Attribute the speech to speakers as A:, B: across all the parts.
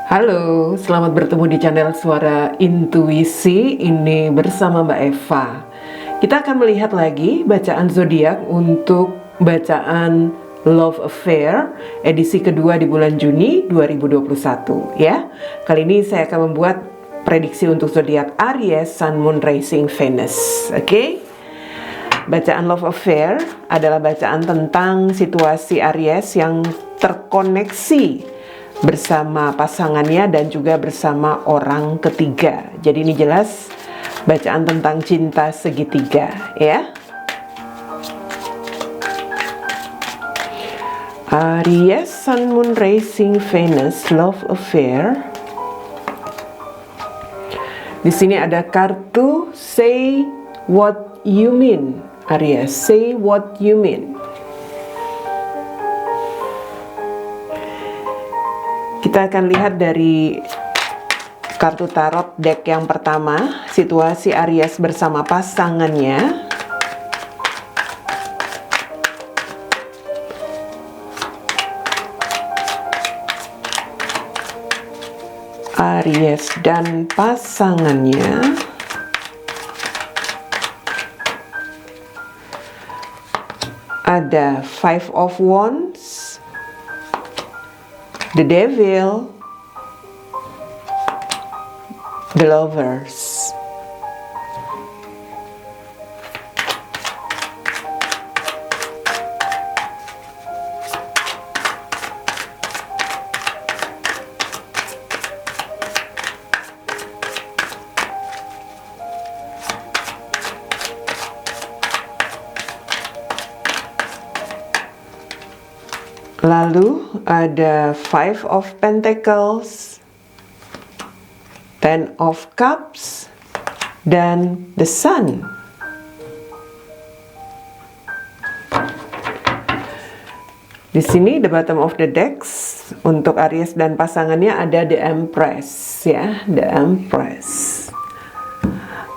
A: Halo, selamat bertemu di channel Suara Intuisi. Ini bersama Mbak Eva. Kita akan melihat lagi bacaan zodiak untuk bacaan Love Affair edisi kedua di bulan Juni 2021 ya. Kali ini saya akan membuat prediksi untuk zodiak Aries, Sun, Moon, Rising, Venus. Oke? Bacaan Love Affair adalah bacaan tentang situasi Aries yang terkoneksi bersama pasangannya dan juga bersama orang ketiga. Jadi ini jelas bacaan tentang cinta segitiga ya. Aries, Sun, Moon, Rising, Venus, Love Affair. Di sini ada kartu Say What You Mean. Aries, say what you mean. Kita akan lihat dari kartu tarot deck yang pertama, situasi Aries bersama pasangannya. Aries dan pasangannya. Ada Five of Wands, the Devil, the Lovers. Lalu ada Five of Pentacles, Ten of Cups, dan the Sun. Di sini the bottom of the decks untuk Aries dan pasangannya ada the Empress ya, the Empress.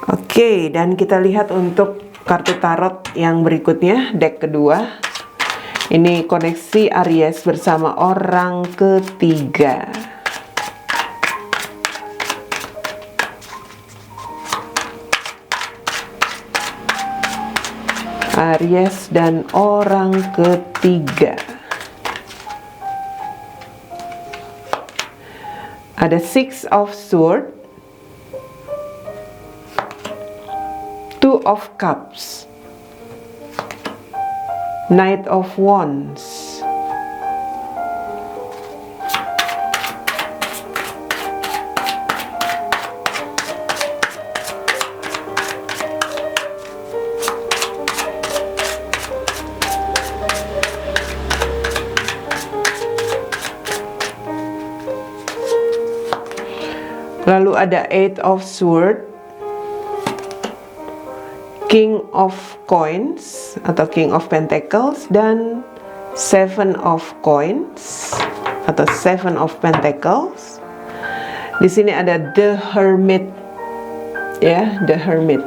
A: Oke, dan kita lihat untuk kartu tarot yang berikutnya, deck kedua. Ini koneksi Aries bersama orang ketiga. Aries dan orang ketiga. Ada Six of Swords, Two of Cups, Knight of Wands. Lalu ada Eight of Swords, King of Coins atau King of Pentacles, dan Seven of Coins atau Seven of Pentacles. Di sini ada The Hermit ya, The Hermit.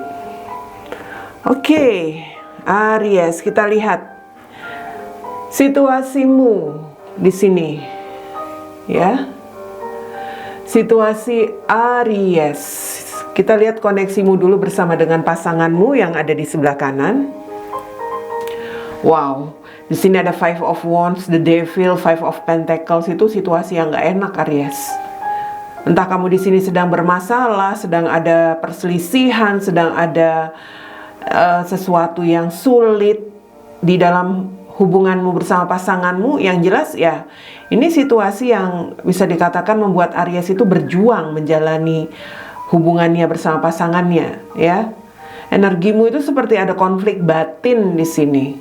A: Oke, Aries, kita lihat situasimu di sini ya. Situasi Aries. Kita lihat koneksimu dulu bersama dengan pasanganmu yang ada di sebelah kanan. Wow, di sini ada Five of Wands, the Devil, Five of Pentacles. Itu situasi yang nggak enak, Aries. Entah kamu di sini sedang bermasalah, sedang ada perselisihan, sedang ada sesuatu yang sulit di dalam hubunganmu bersama pasanganmu. Yang jelas ya, ini situasi yang bisa dikatakan membuat Aries itu berjuang menjalani hubungannya bersama pasangannya ya. Energimu itu seperti ada konflik batin di sini.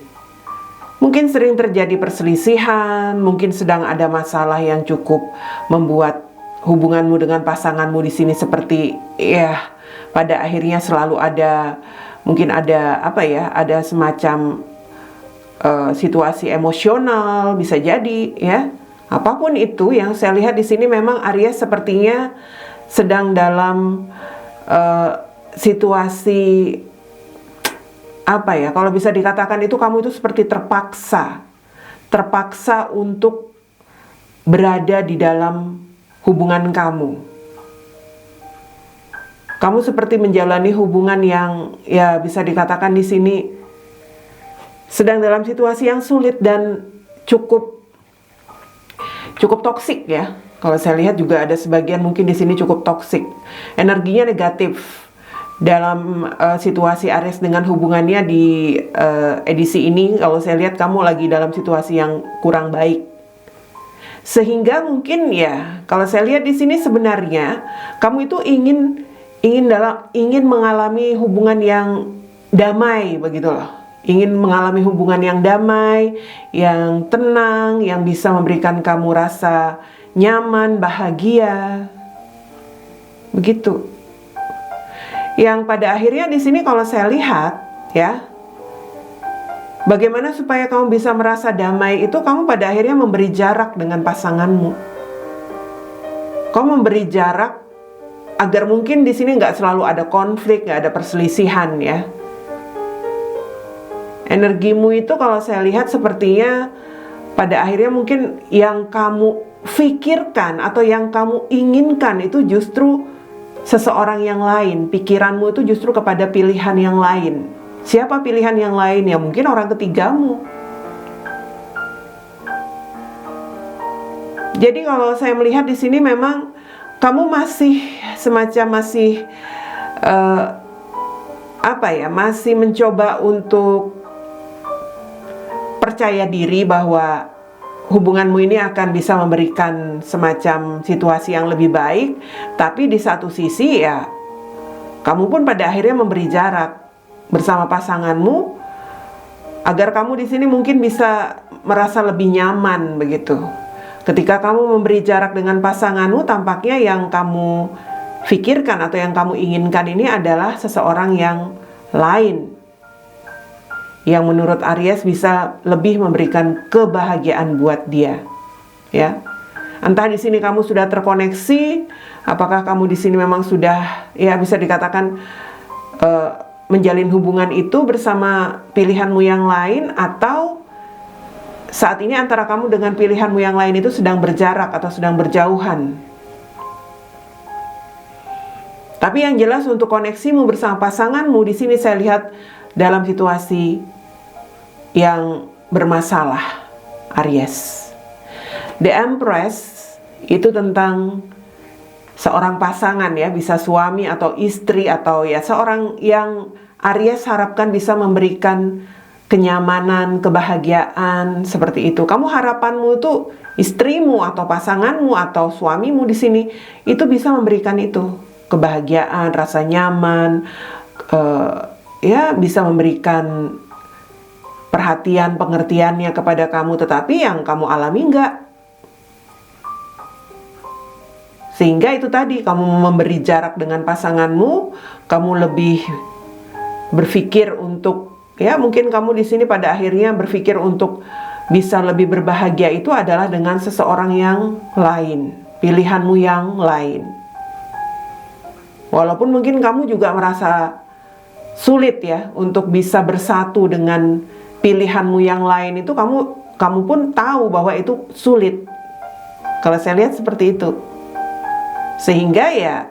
A: Mungkin sering terjadi perselisihan, mungkin sedang ada masalah yang cukup membuat hubunganmu dengan pasanganmu di sini seperti ya, pada akhirnya selalu ada, mungkin ada apa ya, ada semacam situasi emosional, bisa jadi ya. Apapun itu yang saya lihat di sini, memang Aries sepertinya sedang dalam situasi apa ya, kalau bisa dikatakan itu kamu itu seperti terpaksa untuk berada di dalam hubungan kamu. Kamu seperti menjalani hubungan yang ya bisa dikatakan di sini sedang dalam situasi yang sulit dan cukup toksik ya. Kalau saya lihat juga ada sebagian mungkin di sini cukup toksik. Energinya negatif dalam situasi Aries dengan hubungannya di edisi ini. Kalau saya lihat kamu lagi dalam situasi yang kurang baik. Sehingga mungkin ya, kalau saya lihat di sini sebenarnya kamu itu ingin mengalami hubungan yang damai begitu loh. Ingin mengalami hubungan yang damai, yang tenang, yang bisa memberikan kamu rasa nyaman, bahagia. Begitu. Yang pada akhirnya di sini kalau saya lihat ya, bagaimana supaya kamu bisa merasa damai itu kamu pada akhirnya memberi jarak dengan pasanganmu. Kamu memberi jarak agar mungkin di sini nggak selalu ada konflik, nggak ada perselisihan ya. Energimu itu kalau saya lihat sepertinya pada akhirnya mungkin yang kamu pikirkan atau yang kamu inginkan itu justru seseorang yang lain. Pikiranmu itu justru kepada pilihan yang lain. Siapa pilihan yang lain? Ya mungkin orang ketigamu. Jadi kalau saya melihat di sini memang kamu masih masih mencoba untuk percaya diri bahwa hubunganmu ini akan bisa memberikan semacam situasi yang lebih baik, tapi di satu sisi ya kamu pun pada akhirnya memberi jarak bersama pasanganmu agar kamu di sini mungkin bisa merasa lebih nyaman begitu. Ketika kamu memberi jarak dengan pasanganmu, tampaknya yang kamu pikirkan atau yang kamu inginkan ini adalah seseorang yang lain, yang menurut Aries bisa lebih memberikan kebahagiaan buat dia, ya. Entah di sini kamu sudah terkoneksi, apakah kamu di sini memang sudah, ya bisa dikatakan menjalin hubungan itu bersama pilihanmu yang lain, atau saat ini antara kamu dengan pilihanmu yang lain itu sedang berjarak atau sedang berjauhan. Tapi yang jelas untuk koneksimu bersama pasanganmu di sini saya lihat dalam situasi yang bermasalah, Aries. The Empress itu tentang seorang pasangan ya, bisa suami atau istri atau ya seorang yang Aries harapkan bisa memberikan kenyamanan, kebahagiaan seperti itu. Kamu harapanmu itu istrimu atau pasanganmu atau suamimu di sini itu bisa memberikan itu, kebahagiaan, rasa nyaman, ya bisa memberikan perhatian, pengertiannya kepada kamu, tetapi yang kamu alami enggak. Sehingga itu tadi, kamu memberi jarak dengan pasanganmu, kamu lebih berpikir untuk, ya mungkin kamu di sini pada akhirnya berpikir untuk bisa lebih berbahagia itu adalah dengan seseorang yang lain, pilihanmu yang lain. Walaupun mungkin kamu juga merasa sulit ya untuk bisa bersatu dengan pilihanmu yang lain itu, kamu pun tahu bahwa itu sulit. Kalau saya lihat seperti itu. Sehingga ya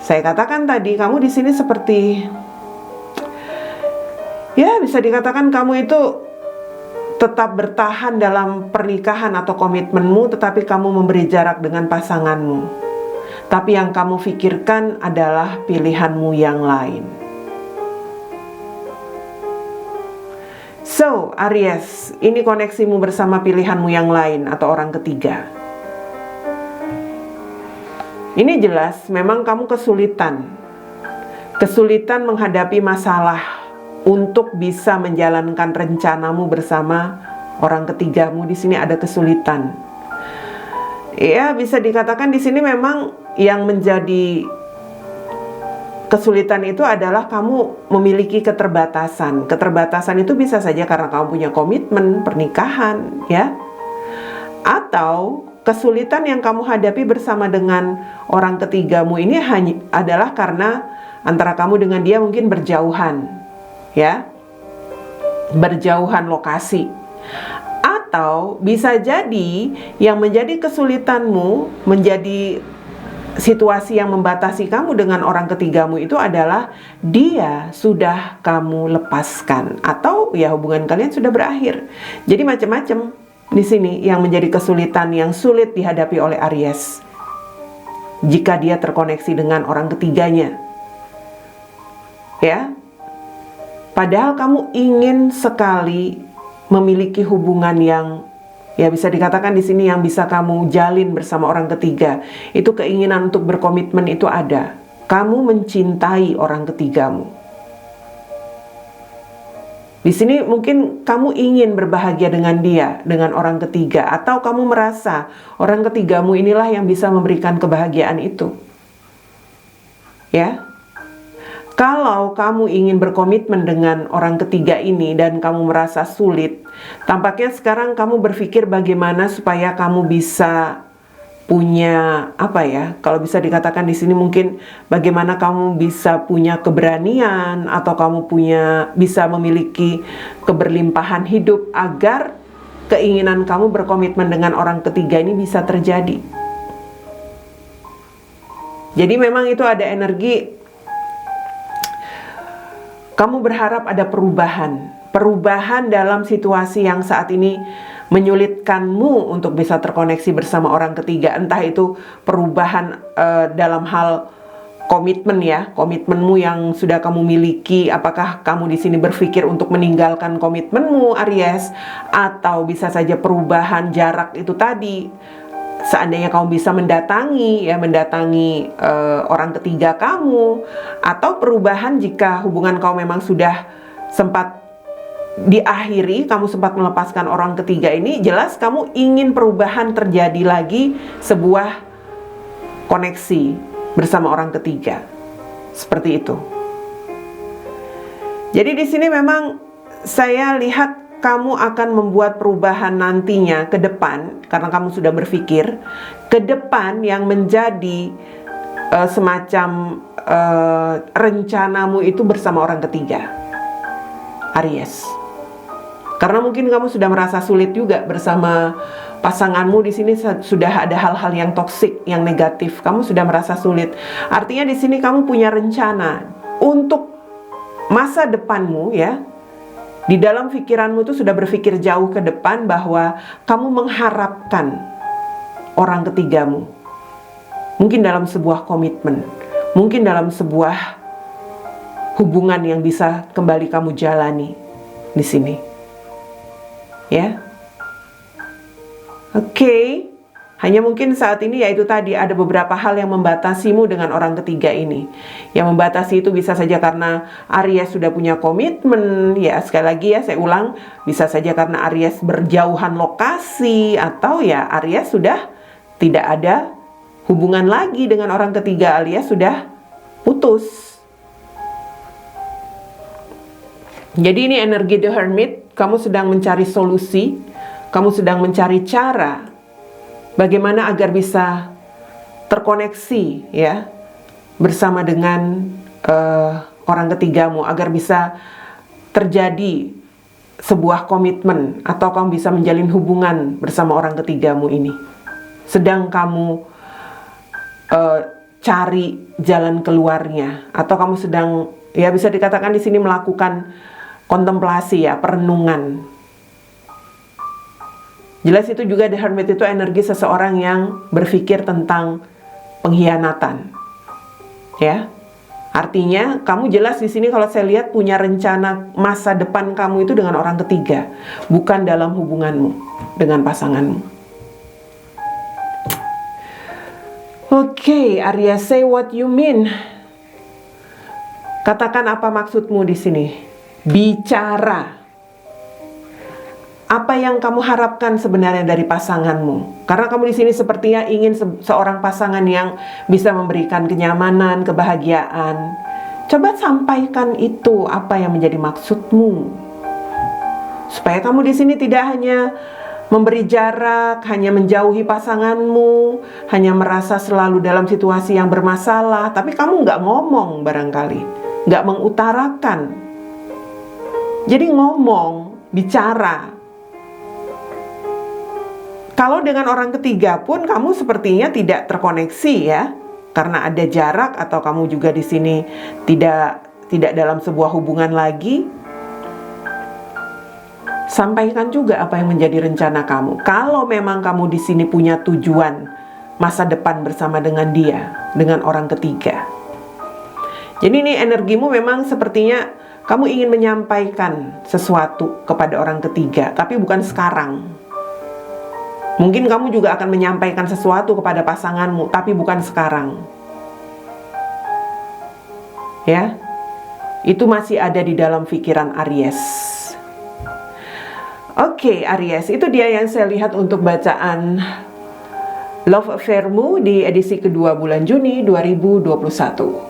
A: saya katakan tadi, kamu di sini seperti ya bisa dikatakan kamu itu tetap bertahan dalam pernikahan atau komitmenmu, tetapi kamu memberi jarak dengan pasanganmu. Tapi yang kamu pikirkan adalah pilihanmu yang lain. So, Aries, ini koneksimu bersama pilihanmu yang lain atau orang ketiga. Ini jelas memang kamu kesulitan menghadapi masalah untuk bisa menjalankan rencanamu bersama orang ketigamu. Di sini ada kesulitan. Ya, bisa dikatakan di sini memang yang menjadi kesulitan itu adalah kamu memiliki keterbatasan. Keterbatasan itu bisa saja karena kamu punya komitmen pernikahan, ya. Atau kesulitan yang kamu hadapi bersama dengan orang ketigamu ini adalah karena antara kamu dengan dia mungkin berjauhan, ya, berjauhan lokasi. Atau bisa jadi yang menjadi kesulitanmu, menjadi situasi yang membatasi kamu dengan orang ketigamu itu adalah dia sudah kamu lepaskan, atau ya hubungan kalian sudah berakhir. Jadi macam-macam di sini yang menjadi kesulitan yang sulit dihadapi oleh Aries jika dia terkoneksi dengan orang ketiganya. Ya. Padahal kamu ingin sekali memiliki hubungan yang ya bisa dikatakan di sini yang bisa kamu jalin bersama orang ketiga. Itu keinginan untuk berkomitmen itu ada. Kamu mencintai orang ketigamu. Di sini mungkin kamu ingin berbahagia dengan dia, dengan orang ketiga, atau kamu merasa orang ketigamu inilah yang bisa memberikan kebahagiaan itu. Ya. Kalau kamu ingin berkomitmen dengan orang ketiga ini dan kamu merasa sulit, tampaknya sekarang kamu berpikir bagaimana supaya kamu bisa punya apa ya? Kalau bisa dikatakan di sini mungkin bagaimana kamu bisa punya keberanian atau kamu bisa memiliki keberlimpahan hidup agar keinginan kamu berkomitmen dengan orang ketiga ini bisa terjadi. Jadi memang itu ada energi. Kamu berharap ada perubahan dalam situasi yang saat ini menyulitkanmu untuk bisa terkoneksi bersama orang ketiga. Entah itu perubahan dalam hal komitmen ya, komitmenmu yang sudah kamu miliki. Apakah kamu di sini berpikir untuk meninggalkan komitmenmu, Aries, atau bisa saja perubahan jarak itu tadi. Seandainya kamu bisa mendatangi orang ketiga kamu, atau perubahan jika hubungan kamu memang sudah sempat diakhiri, kamu sempat melepaskan orang ketiga ini, jelas kamu ingin perubahan terjadi lagi, sebuah koneksi bersama orang ketiga. Seperti itu. Jadi di sini memang saya lihat kamu akan membuat perubahan nantinya ke depan, karena kamu sudah berpikir ke depan yang menjadi semacam rencanamu itu bersama orang ketiga, Aries. Karena mungkin kamu sudah merasa sulit juga bersama pasanganmu. Di sini sudah ada hal-hal yang toksik, yang negatif. Kamu sudah merasa sulit. Artinya di sini kamu punya rencana untuk masa depanmu ya. Di dalam pikiranmu itu sudah berpikir jauh ke depan bahwa kamu mengharapkan orang ketigamu. Mungkin dalam sebuah komitmen, mungkin dalam sebuah hubungan yang bisa kembali kamu jalani di sini. Ya. Oke. Hanya mungkin saat ini yaitu tadi ada beberapa hal yang membatasimu dengan orang ketiga ini. Yang membatasi itu bisa saja karena Aries sudah punya komitmen. Ya sekali lagi ya saya ulang, bisa saja karena Aries berjauhan lokasi, atau ya Aries sudah tidak ada hubungan lagi dengan orang ketiga alias sudah putus. Jadi ini energi The Hermit, kamu sedang mencari solusi, kamu sedang mencari cara bagaimana agar bisa terkoneksi ya bersama dengan orang ketigamu, agar bisa terjadi sebuah komitmen atau kamu bisa menjalin hubungan bersama orang ketigamu ini. Sedang kamu cari jalan keluarnya, atau kamu sedang ya bisa dikatakan di sini melakukan kontemplasi ya, perenungan. Jelas itu juga The Hermit itu energi seseorang yang berpikir tentang pengkhianatan. Ya. Artinya kamu jelas di sini kalau saya lihat punya rencana masa depan kamu itu dengan orang ketiga, bukan dalam hubunganmu dengan pasanganmu. Oke, Aries, say what you mean. Katakan apa maksudmu di sini. Bicara. Apa yang kamu harapkan sebenarnya dari pasanganmu? Karena kamu di sini sepertinya ingin seorang pasangan yang bisa memberikan kenyamanan, kebahagiaan. Coba sampaikan itu, apa yang menjadi maksudmu. Supaya kamu di sini tidak hanya memberi jarak, hanya menjauhi pasanganmu, hanya merasa selalu dalam situasi yang bermasalah, tapi kamu nggak ngomong barangkali, nggak mengutarakan. Jadi ngomong, bicara. Kalau dengan orang ketiga pun kamu sepertinya tidak terkoneksi ya, karena ada jarak atau kamu juga di sini tidak dalam sebuah hubungan lagi. Sampaikan juga apa yang menjadi rencana kamu. Kalau memang kamu di sini punya tujuan masa depan bersama dengan dia, dengan orang ketiga. Jadi ini energimu memang sepertinya kamu ingin menyampaikan sesuatu kepada orang ketiga, tapi bukan sekarang. Mungkin kamu juga akan menyampaikan sesuatu kepada pasanganmu, tapi bukan sekarang. Ya, itu masih ada di dalam pikiran Aries. Oke, Aries, itu dia yang saya lihat untuk bacaan Love Affair-mu di edisi kedua bulan Juni 2021.